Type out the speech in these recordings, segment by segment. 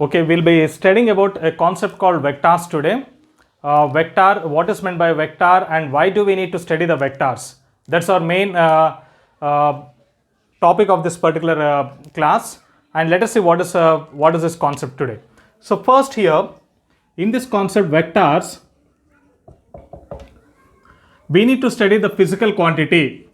Okay, we'll be studying about a concept called vectors today. Vector, what is meant by vector and why do we need to study the vectors? That's our main topic of this particular class, and let us see what is this concept today. So first here, in this concept vectors, we need to study the physical quantity.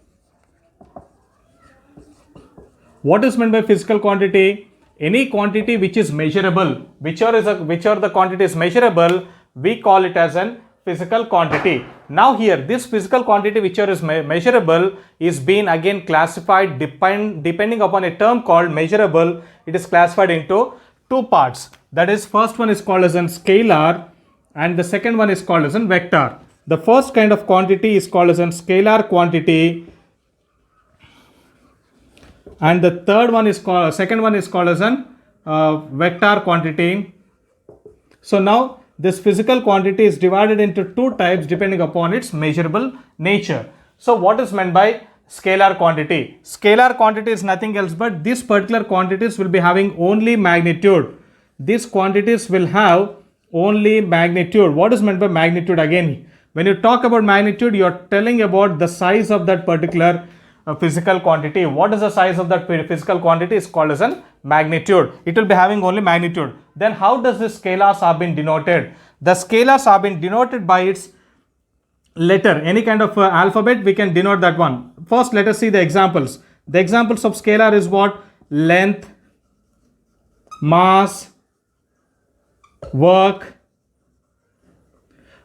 What is meant by physical quantity? Any quantity which is measurable, whichever the quantity is measurable, we call it as an physical quantity. Now here, this physical quantity whichever is measurable is being again classified depending upon a term called measurable. It is classified into two parts. That is, first one is called as an scalar and the second one is called as an vector. The first kind of quantity is called as an scalar quantity, and the second one is called as an vector quantity. So now this physical quantity is divided into two types depending upon its measurable nature. So what is meant by scalar quantity? Scalar quantity is nothing else but these particular quantities will be having only magnitude. These quantities will have only magnitude. What is meant by magnitude? Again, when you talk about magnitude, you are telling about the size of that particular physical quantity. What is the size of that physical quantity is called as a magnitude. It will be having only magnitude. Then how does this scalars have been denoted? The scalars have been denoted by its letter. Any kind of alphabet, we can denote that one. First, let us see the examples. The examples of scalar is what? Length, mass, work.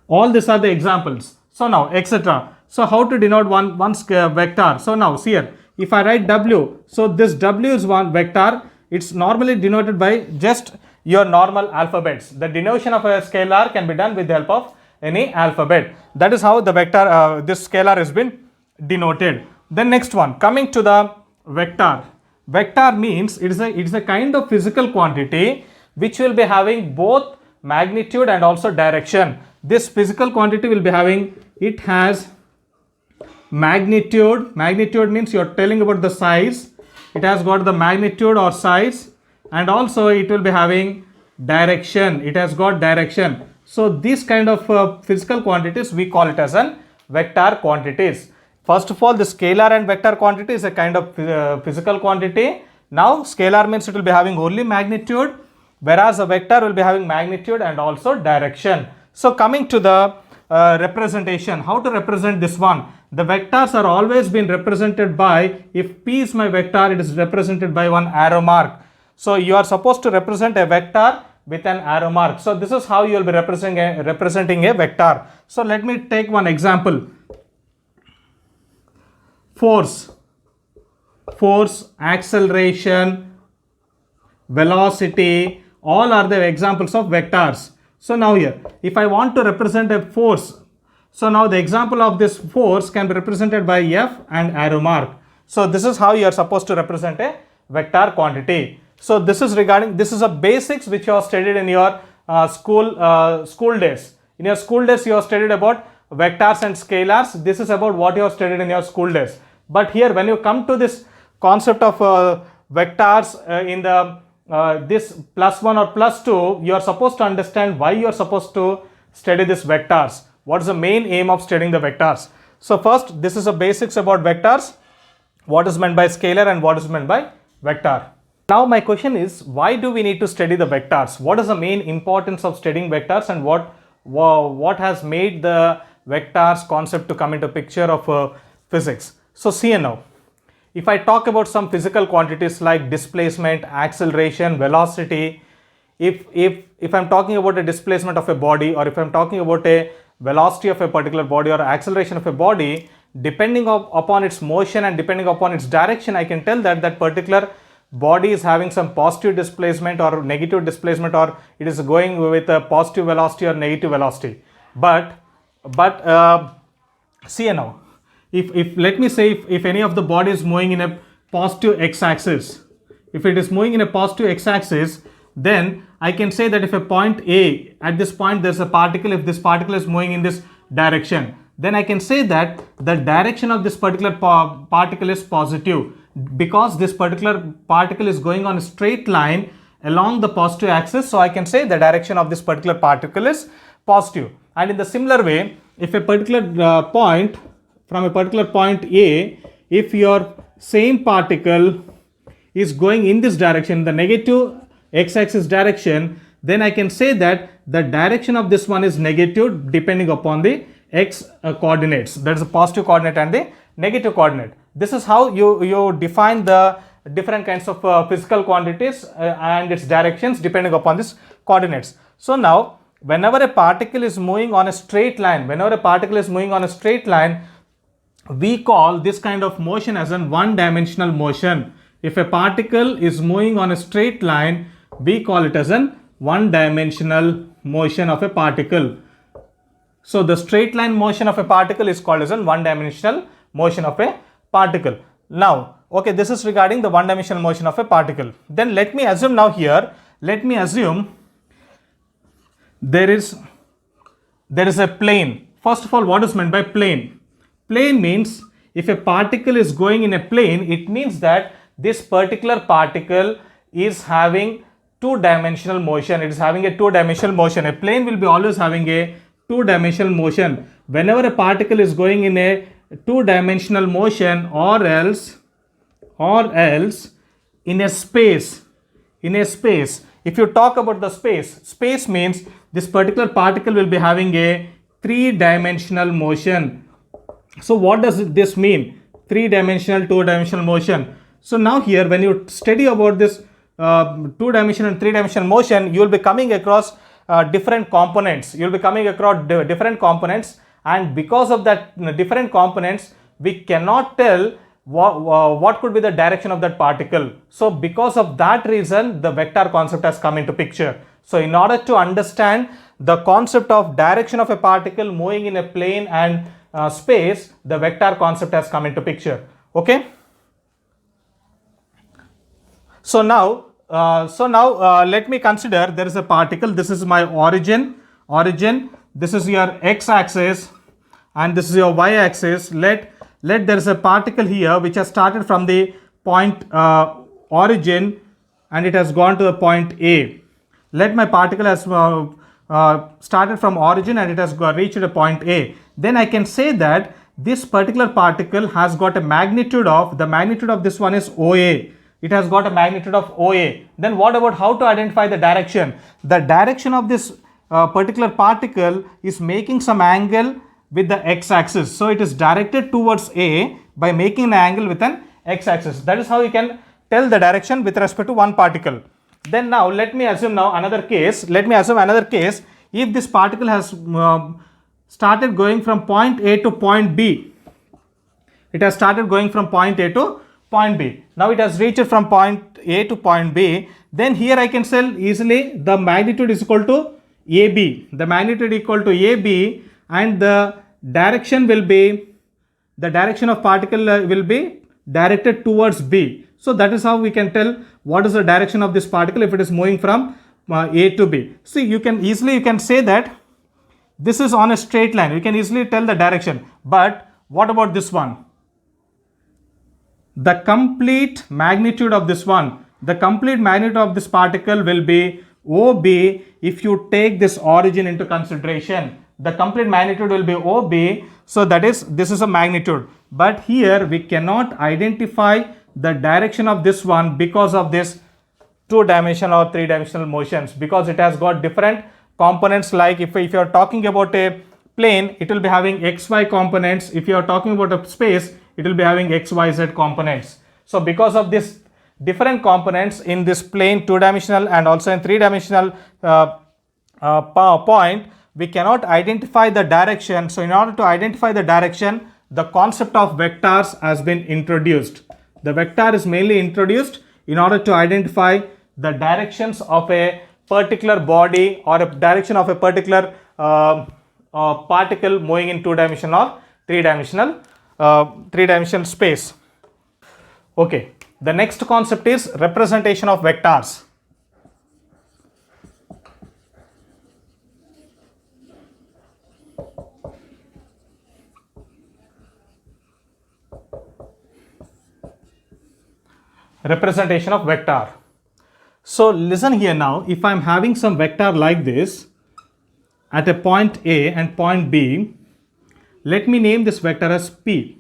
All these are the examples. So now, etc. So how to denote one vector? So now see here, if I write W, so this W is one vector. It's normally denoted by just your normal alphabets. The denotation of a scalar can be done with the help of any alphabet. That is how the vector, this scalar has been denoted. Then next one, coming to the vector. Vector means it is a kind of physical quantity which will be having both magnitude and also direction. This physical quantity will be having, it has magnitude. Magnitude means you are telling about the size. It has got the magnitude or size, and also it will be having direction. It has got direction. So these kind of physical quantities, we call it as an vector quantities. First of all, the scalar and vector quantity is a kind of physical quantity. Now scalar means it will be having only magnitude, whereas a vector will be having magnitude and also direction. So coming to the representation, how to represent this one? The vectors are always been represented by, if P is my vector, it is represented by one arrow mark. So you are supposed to represent a vector with an arrow mark. So this is how you will be representing a vector. So let me take one example. Force, acceleration, velocity, all are the examples of vectors. So now here, if I want to represent a force, so now the example of this force can be represented by F and arrow mark. So this is how you are supposed to represent a vector quantity. So this is a basics which you have studied in your school days. In your school days, you have studied about vectors and scalars. This is about what you have studied in your school days. But here, when you come to this concept of vectors in the this +1 or +2, you are supposed to understand why you are supposed to study this vectors. What is the main aim of studying the vectors? So first, this is a basics about vectors. What is meant by scalar and what is meant by vector. Now my question is, why do we need to study the vectors? What is the main importance of studying vectors, and what has made the vectors concept to come into picture of physics? So see now, if I talk about some physical quantities like displacement, acceleration, velocity, if I'm talking about a displacement of a body, or if I'm talking about a velocity of a particular body or acceleration of a body, depending upon its motion and depending upon its direction, I can tell that that particular body is having some positive displacement or negative displacement, or it is going with a positive velocity or negative velocity. But see now, if let me say if any of the body is moving in a positive x-axis, if it is moving in a positive x-axis, then I can say that if a point A, at this point there is a particle, if this particle is moving in this direction, then I can say that the direction of this particular particle is positive, because this particular particle is going on a straight line along the positive axis, so I can say the direction of this particular particle is positive. And in the similar way, if a particular point, from a particular point A, if your same particle is going in this direction, the negative x-axis direction, then I can say that the direction of this one is negative depending upon the x coordinates. That is the positive coordinate and the negative coordinate. This is how you define the different kinds of physical quantities and its directions depending upon these coordinates. So now, whenever a particle is moving on a straight line, we call this kind of motion as a one-dimensional motion. If a particle is moving on a straight line, we call it as a one-dimensional motion of a particle. So the straight line motion of a particle is called as a one-dimensional motion of a particle. Now, okay, this is regarding the one-dimensional motion of a particle. Then let me assume now here, there is a plane. First of all, what is meant by plane? Plane means if a particle is going in a plane, it means that this particular particle is having two-dimensional motion. It is having a two-dimensional motion. A plane will be always having a two-dimensional motion. Whenever a particle is going in a two-dimensional motion, or else in a space, if you talk about the space means this particular particle will be having a three-dimensional motion. So what does this mean? Three-dimensional, two-dimensional motion. So now here, when you study about this two-dimensional and three-dimensional motion, you will be coming across different components. You will be coming across different components, and because of that different components, we cannot tell what could be the direction of that particle. So because of that reason, the vector concept has come into picture. So in order to understand the concept of direction of a particle moving in a plane and space, the vector concept has come into picture. Okay. So now let me consider there is a particle. This is my origin. This is your x-axis, and this is your y-axis. Let there is a particle here which has started from the point origin, and it has gone to the point A. Let my particle has started from origin and it has reached a point A. Then I can say that this particular particle has got a magnitude of, the magnitude of this one is OA. It has got a magnitude of OA. Then what about how to identify the direction? The direction of this particular particle is making some angle with the x-axis. So it is directed towards A by making an angle with an x-axis. That is how you can tell the direction with respect to one particle. Then now let me assume now another case. If this particle has started going from point A to point B. It has started going from point A to point B. Now it has reached from point A to point B. Then here I can tell easily the magnitude is equal to AB. The magnitude equal to AB, and the direction will be, the direction of particle will be directed towards B. So that is how we can tell what is the direction of this particle if it is moving from A to B. See, you can say that this is on a straight line. You can easily tell the direction. But what about this one? The complete magnitude of this one, the complete magnitude of this particle will be OB if you take this origin into consideration. The complete magnitude will be OB. So that is, this is a magnitude. But here we cannot identify the direction of this one because of this two-dimensional or three-dimensional motions, because it has got different components. Like if you are talking about a plane, it will be having XY components. If you are talking about a space, it will be having XYZ components. So because of this different components in this plane, two-dimensional and also in three-dimensional point, we cannot identify the direction. So in order to identify the direction, the concept of vectors has been introduced. The vector is mainly introduced in order to identify the directions of a particular body or a direction of a particular particle moving in two-dimensional or three-dimensional space. Okay, the next concept is representation of vectors. Representation of vector. So listen here now, if I am having some vector like this at a point A and point B, let me name this vector as P.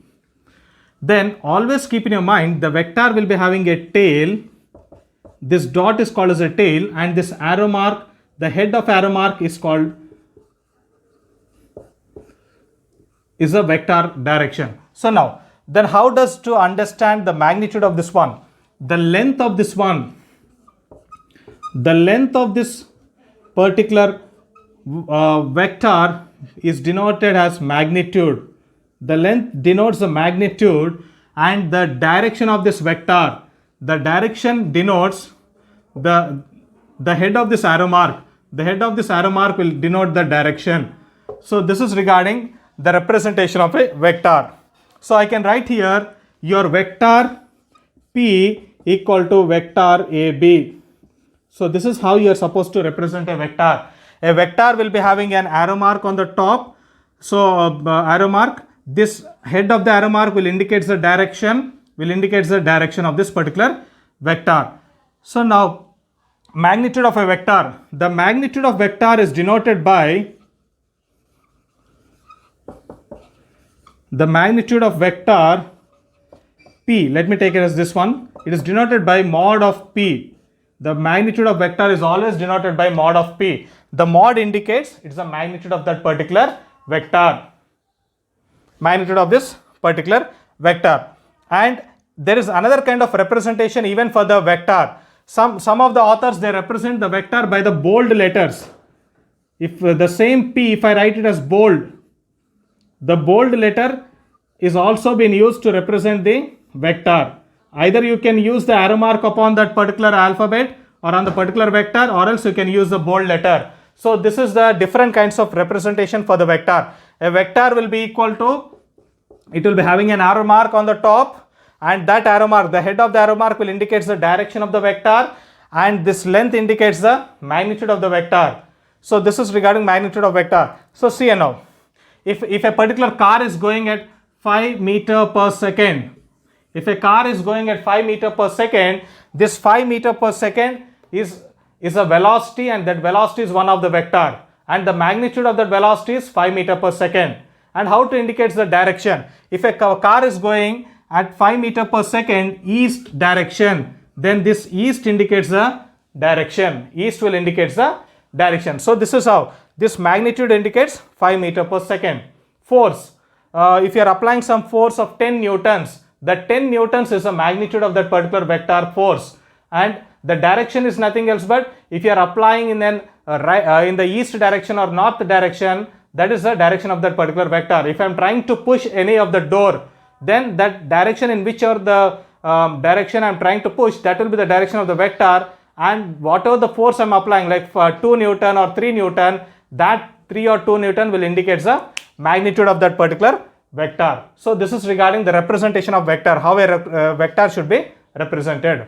Then always keep in your mind the vector will be having a tail. This dot is called as a tail, and this arrow mark, the head of arrow mark is called is a vector direction. So now, then how does to understand the magnitude of this one? The length of this one, the length of this particular vector is denoted as magnitude. The length denotes the magnitude, and the direction of this vector, the direction denotes the head of this arrow mark. The head of this arrow mark will denote the direction. So this is regarding the representation of a vector. So I can write here your vector P equal to vector AB. So this is how you are supposed to represent a vector. A vector will be having an arrow mark on the top. So arrow mark, this head of the arrow mark will indicate the direction, of this particular vector. So now, magnitude of a vector. The magnitude of vector is denoted by the magnitude of vector P. Let me take it as this one. It is denoted by mod of P. The magnitude of vector is always denoted by mod of P. The mod indicates it's the magnitude of that particular vector. Magnitude of this particular vector. And there is another kind of representation even for the vector. Some of the authors, they represent the vector by the bold letters. If the same P, if I write it as bold, the bold letter is also been used to represent the vector. Either you can use the arrow mark upon that particular alphabet or on the particular vector, or else you can use the bold letter. So this is the different kinds of representation for the vector. A vector will be equal to, it will be having an arrow mark on the top, and that arrow mark, the head of the arrow mark will indicate the direction of the vector, and this length indicates the magnitude of the vector. So this is regarding magnitude of vector. So see now, if a particular car is going at 5 meter per second, if a car is going at 5 meter per second, this 5 meter per second is a velocity, and that velocity is one of the vector, and the magnitude of that velocity is 5 meter per second. And how to indicate the direction? If a car is going at 5 meter per second east direction, then this east indicates the direction. East will indicate the direction. So this is how this magnitude indicates 5 meter per second. Force. If you are applying some force of 10 newtons, that 10 newtons is the magnitude of that particular vector force, and the direction is nothing else but if you are applying in in the east direction or north direction, that is the direction of that particular vector. If I am trying to push any of the door, then that direction in which are the direction I am trying to push, that will be the direction of the vector, and whatever the force I am applying, like 2 Newton or 3 Newton, that 3 or 2 Newton will indicate the magnitude of that particular vector. So this is regarding the representation of vector, how a vector should be represented.